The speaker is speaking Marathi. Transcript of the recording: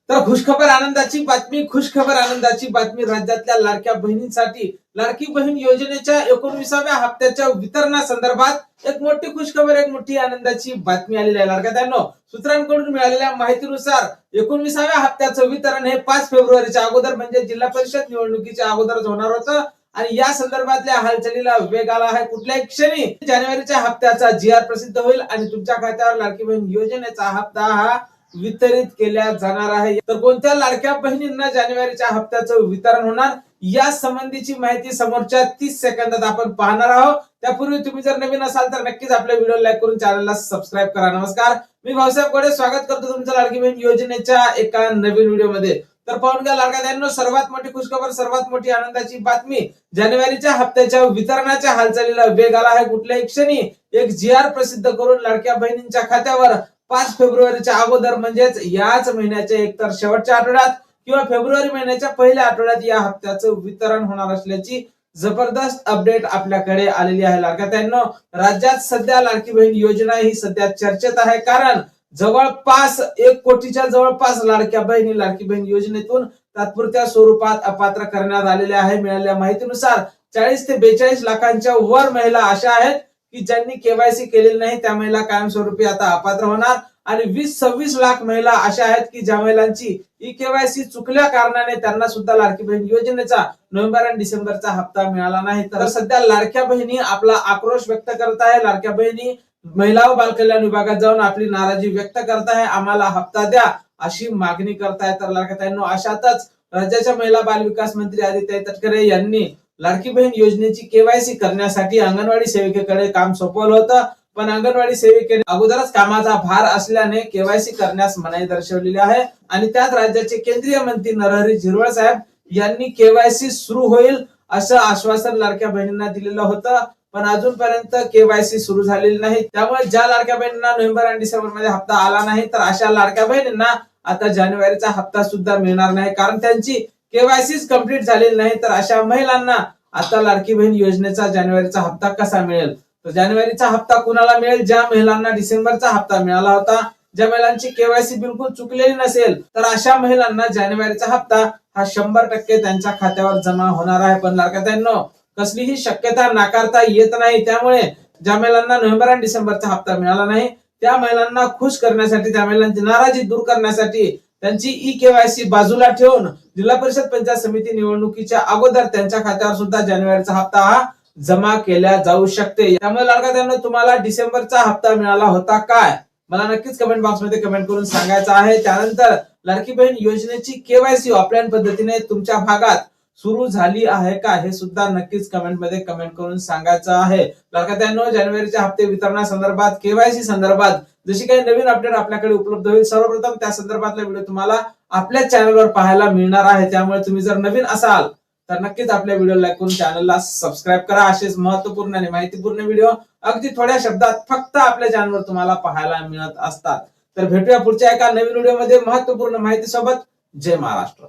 तर खुशखबर आनंदाची बातमी राज्यातल्या लाडक्या बहिणींसाठी लाडकी बहीण योजनेच्या 19व्या हप्त्याच्या वितरणासंदर्भात एक मोठी खुशखबर, एक मोठी आनंदाची बातमी आलेली आहे. लाडक्यानो, सूत्रांकडून मिळालेल्या माहितीनुसार 19व्या हप्त्याचं वितरण हे 5 फेब्रुवारीच्या अगोदर म्हणजे जिल्हा परिषद निवडणुकीच्या अगोदरच होणार होतं आणि या संदर्भातल्या हालचालीला वेग आला आहे. कुठल्याही क्षणी जानेवारीच्या हप्त्याचा GR प्रसिद्ध होईल आणि तुमच्या खात्यावर लाडकी बहीण योजनेचा हप्ता हा वितरित केल्या जाणार आहे. तर कोणत्या लाडक्या बहिणींना जानेवारीच्या हप्त्याचं वितरण होणार या संबंधीची माहिती समोरच्या 30 सेकंदात आपण पाहणार आहोत. त्यापूर्वी तुम्ही जर नवीन असाल तर नक्कीच आपल्या व्हिडिओ लाईक करून चॅनलला सबस्क्राईब करा. नमस्कार, मी भाऊसाहेब गोडे स्वागत करतो तुमचं लाडकी बहीण योजनेच्या एका नवीन व्हिडिओमध्ये. तर पाहून घ्या लाडक्यांनो, सर्वात मोठी खुशखबर, सर्वात मोठी आनंदाची बातमी, जानेवारीच्या हप्त्याच्या वितरणाच्या हालचालीला वेग आला आहे. कुठल्याही क्षणी एक GR प्रसिद्ध करून लाडक्या बहिणींच्या खात्यावर 5 फेब्रुवारीच्या अगोदर म्हणजेच याच महिन्याच्या एकतर शेवटच्या आठवड्यात किंवा फेब्रुवारी महिन्याच्या पहिल्या आठवड्यात या हप्त्याचं वितरण होणार असल्याची जबरदस्त अपडेट आपल्याकडे आलेली आहे. लाडक्यांनो, राज्यात सध्या लाडकी बहीण योजना ही सध्या चर्चेत आहे, कारण जवळपास 1 कोटीच्या जवळपास लाडक्या बहिणी लाडकी बहीण योजनेतून तात्पुरत्या स्वरूपात अपात्र करण्यात आलेल्या आहे. मिळालेल्या माहितीनुसार 40 ते 42 लाखांच्या वर महिला अशा आहेत की ज्यांनी केवायसी केलेली नाही, त्या महिला कायमस्वरूपी आता अपात्र होणार आणि 20-26 लाख महिला अशा आहेत की ज्या महिलांची केवायसी चुकल्या कारणाने त्यांना सुद्धा लाडकी बहीण योजनेचा नोव्हेंबर आणि डिसेंबरचा हप्ता मिळाला नाही. तर सध्या लाडक्या बहिणी आपला आक्रोश व्यक्त करत आहे. लाडक्या बहिणी महिला व बालकल्याण विभागात जाऊन आपली नाराजी व्यक्त करत आहे, आम्हाला हप्ता द्या अशी मागणी करताय. तर लाडक्यांनो, अशातच राज्याच्या महिला बाल विकास मंत्री आदित्य तटकरे यांनी लाडकी बहीण योजनेची केवायसी करण्यासाठी अंगणवाडी सेविकेकडे काम सोपवलं होतं, पण अंगणवाडी सेविकेने अगोदरच कामाचा भार असल्याने केवायसी करण्यास मनाई दर्शवलेली आहे. आणि त्यात राज्याचे केंद्रीय मंत्री नरहरी झिरवळ साहेब यांनी केवायसी सुरू होईल असं आश्वासन लाडक्या बहिणींना दिलेलं होतं, पण अजूनपर्यंत केवायसी सुरू झालेली नाही. त्यामुळे ज्या लाडक्या बहिणींना नोव्हेंबर आणि डिसेंबर मध्ये हप्ता आला नाही, तर अशा लाडक्या बहिणींना आता जानेवारीचा हप्ता सुद्धा मिळणार नाही, कारण त्यांची केवायसी कंप्लीट झालेली नाही. तर अशा महिलांना आता लाडकी बहीण योजनेचा जानेवारीचा हप्ता कसा मिळेल? तर जानेवारीचा हप्ता कुणाला मिळेल? ज्या महिलांना डिसेंबरचा हप्ता मिळाला होता, ज्या महिलांची केवायसी बिलकुल चुकलेली नसेल, तर अशा महिलांना जानेवारीचा हप्ता हा 100% त्यांच्या खात्यावर जमा होणार आहे. पण लाडक्यांनो, कसलीही शक्यता नाकारता येत नाही. त्यामुळे ज्या महिलांना नोव्हेंबर आणि डिसेंबरचा हप्ता मिळाला नाही, त्या महिलांना खुश करण्यासाठी, त्या महिलांची नाराजी दूर करण्यासाठी त्यांची केवायसी बाजूला ठेवून जिल्हा परिषद पंचायत समिती निवडणुकीच्या अगोदर त्यांच्या खात्यावर सुद्धा जानेवारीचा हप्ता हा जमा केला जाऊ शकते. त्यामुळे लाडक्यांनो, तुम्हाला डिसेंबरचा हप्ता मिळाला होता काय? मला नक्कीच कमेंट बॉक्स मध्ये कमेंट करून सांगायचं आहे. त्यानंतर लाडकी बहीण योजनेची केवायसी ऑफलाईन पद्धतीने तुमच्या भागात सुरू झाली आहे का, हे सुद्धा नक्कीच कमेंट मध्ये कमेंट करून सांगायचं आहे. लाडक्यांनो, जानेवारीच्या हप्ते वितरणासंदर्भात, केवायसी संदर्भात जशी काही नवीन अपडेट आपल्याकडे उपलब्ध होईल, सर्वप्रथम त्या संदर्भातला व्हिडिओ तुम्हाला आपल्या चॅनलवर पाहायला मिळणार आहे. त्यामुळे तुम्ही जर नवीन असाल तर नक्कीच आपल्या व्हिडिओ लाईक करून चॅनलला सबस्क्राईब करा. असेच महत्वपूर्ण आणि माहितीपूर्ण व्हिडिओ अगदी थोड्या शब्दात फक्त आपल्या चॅनलवर तुम्हाला पाहायला मिळत असतात. तर भेटूया पुढच्या एका नवीन व्हिडिओमध्ये महत्वपूर्ण माहिती सोबत. जय महाराष्ट्र.